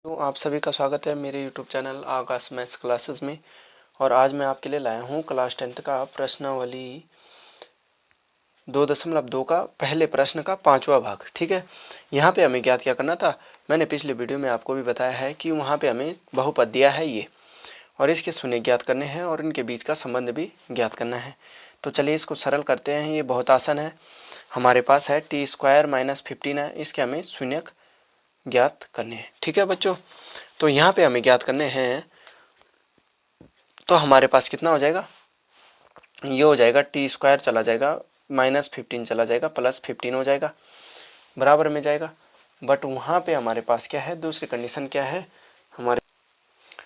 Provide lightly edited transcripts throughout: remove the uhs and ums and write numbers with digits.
तो आप सभी का स्वागत है मेरे YouTube चैनल आकाश मैथ्स क्लासेस में। और आज मैं आपके लिए लाया हूँ क्लास 10th का प्रश्नावली 2.2 का पहले प्रश्न का 5वां भाग। ठीक है, यहाँ पे हमें ज्ञात क्या करना था। मैंने पिछले वीडियो में आपको भी बताया है कि वहाँ पे हमें बहुपद दिया है ये, और इसके शून्य ज्ञात करने हैं और इनके बीच का संबंध भी ज्ञात करना है। तो चलिए इसको सरल करते हैं। ये बहुत आसान है। हमारे पास है t² - 15 है, इसके हमें शून्य ज्ञात करने हैं। ठीक है बच्चों, तो यहाँ पे हमें ज्ञात करने हैं। तो हमारे पास कितना हो जाएगा, ये हो जाएगा t² चला जाएगा, -15 चला जाएगा, +15 हो जाएगा, बराबर में जाएगा। बट वहाँ पे हमारे पास क्या है, दूसरी कंडीशन क्या है,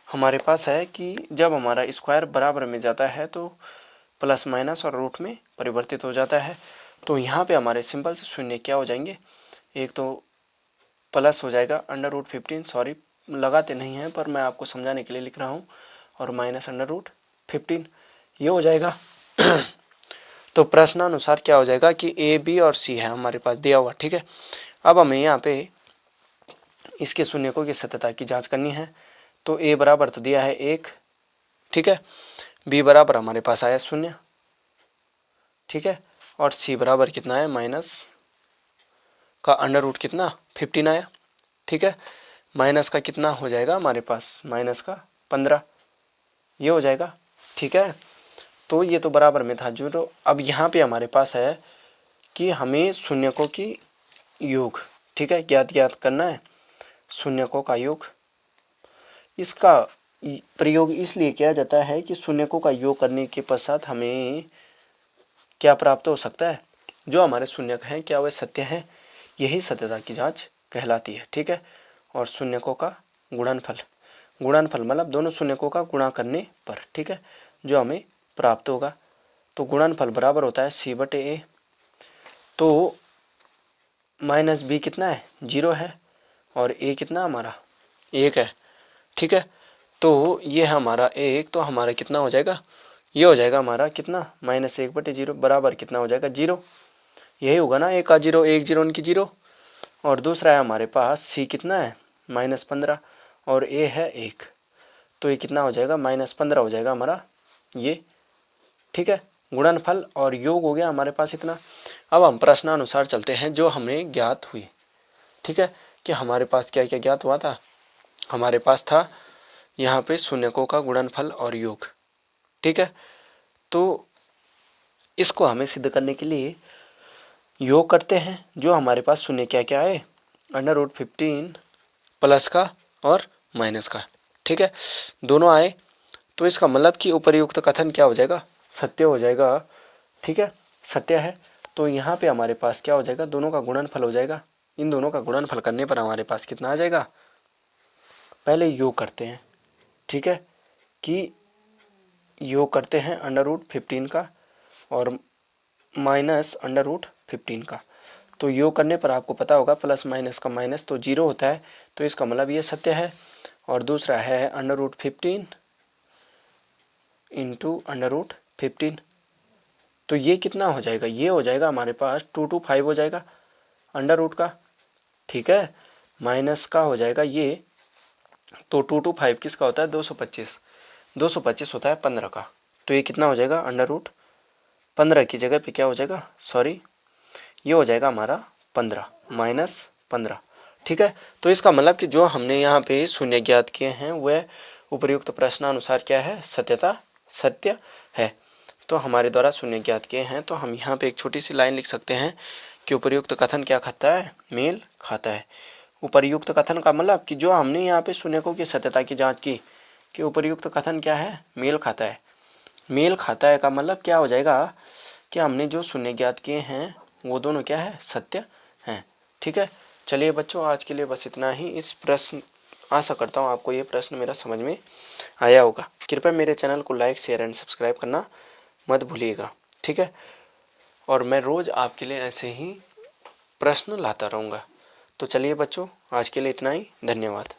हमारे पास है कि जब हमारा स्क्वायर बराबर में जाता है तो प्लस माइनस और रूट में परिवर्तित हो जाता है। तो यहाँ पे हमारे सिंपल से शून्य क्या हो जाएंगे, एक तो प्लस हो जाएगा √15, सॉरी लगाते नहीं हैं पर मैं आपको समझाने के लिए लिख रहा हूँ, और -√15 ये हो जाएगा। तो प्रश्नानुसार क्या हो जाएगा कि ए, बी और सी है हमारे पास दिया हुआ। ठीक है, अब हमें यहाँ पे इसके शून्यकों की सत्यता की जांच करनी है। तो ए बराबर तो दिया है 1, ठीक है, बी बराबर हमारे पास आया 0, ठीक है, और सी बराबर कितना है, माइनस का √ कितना 15 आया। ठीक है, माइनस का कितना हो जाएगा हमारे पास, माइनस का 15 ये हो जाएगा। ठीक है, तो ये तो बराबर में था 0। अब यहाँ पे हमारे पास है कि हमें शून्यकों की योग, ठीक है, ज्ञात करना है शून्यकों का योग। इसका प्रयोग इसलिए किया जाता है कि शून्यकों का योग करने के पश्चात हमें क्या प्राप्त हो सकता है, जो हमारे शून्यक हैं क्या वे सत्य हैं, यही सत्यता की जांच कहलाती है। ठीक है, और शून्यकों का गुणनफल मतलब दोनों शून्यकों का गुणा करने पर, ठीक है, जो हमें प्राप्त होगा। तो गुणनफल बराबर होता है C/A। तो -b कितना है, 0 है, और a कितना हमारा 1 है। ठीक है, तो ये है हमारा 1, तो हमारा कितना हो जाएगा, ये हो जाएगा हमारा कितना, -1/0 बराबर कितना हो जाएगा 0। यही होगा ना, 1 का 0, 1 0 उनकी 0। और दूसरा है हमारे पास c कितना है, -15, और a है 1, तो ये कितना हो जाएगा, -15 हो जाएगा हमारा ये। ठीक है, गुणनफल और योग हो गया हमारे पास इतना। अब हम प्रश्नानुसार चलते हैं जो हमें ज्ञात हुई। ठीक है, कि हमारे पास क्या क्या ज्ञात हुआ था, हमारे पास था यहाँ पे शून्यकों का गुणनफल और योग। ठीक है, तो इसको हमें सिद्ध करने के लिए योग करते हैं। जो हमारे पास शून्य क्या क्या है, √15 प्लस का और माइनस का। ठीक है, दोनों आए, तो इसका मतलब कि उपर्युक्त कथन क्या हो जाएगा, सत्य हो जाएगा। ठीक है, सत्य है। तो यहाँ पे हमारे पास क्या हो जाएगा, दोनों का गुणनफल हो जाएगा। इन दोनों का गुणनफल करने पर हमारे पास कितना आ जाएगा, पहले योग करते हैं। ठीक है, कि योग करते हैं √15 का और माइनस √15 का। तो योग करने पर आपको पता होगा प्लस माइनस का माइनस तो 0 होता है, तो इसका मतलब ये सत्य है। और दूसरा है √15 इंटू √15, तो ये कितना हो जाएगा, ये हो जाएगा हमारे पास 225 हो जाएगा √ का। ठीक है, माइनस का हो जाएगा ये, तो 225 किसका होता है, 225 होता है 15 का। तो ये कितना हो जाएगा, √15 की जगह पे क्या हो जाएगा, सॉरी ये हो जाएगा हमारा 15 -15। ठीक है, तो इसका मतलब कि जो हमने यहाँ पे शून्य ज्ञात किए हैं वह उपर्युक्त प्रश्नानुसार क्या है, सत्य है। तो हमारे द्वारा शून्य ज्ञात किए हैं, तो हम यहाँ पे एक छोटी सी लाइन लिख सकते हैं कि उपर्युक्त कथन क्या खाता है, मेल खाता है। उपर्युक्त कथन का मतलब कि जो हमने यहाँ पे शून्यकों की सत्यता की जांच की कि उपर्युक्त कथन क्या है, मेल खाता है। मेल खाता है का मतलब क्या हो जाएगा कि हमने जो शून्य ज्ञात किए हैं वो दोनों क्या है, सत्य हैं। ठीक है, चलिए बच्चों आज के लिए बस इतना ही। इस प्रश्न आशा करता हूँ आपको ये प्रश्न मेरा समझ में आया होगा। कृपया मेरे चैनल को लाइक शेयर एंड सब्सक्राइब करना मत भूलिएगा। ठीक है, और मैं रोज़ आपके लिए ऐसे ही प्रश्न लाता रहूँगा। तो चलिए बच्चों आज के लिए इतना ही, धन्यवाद।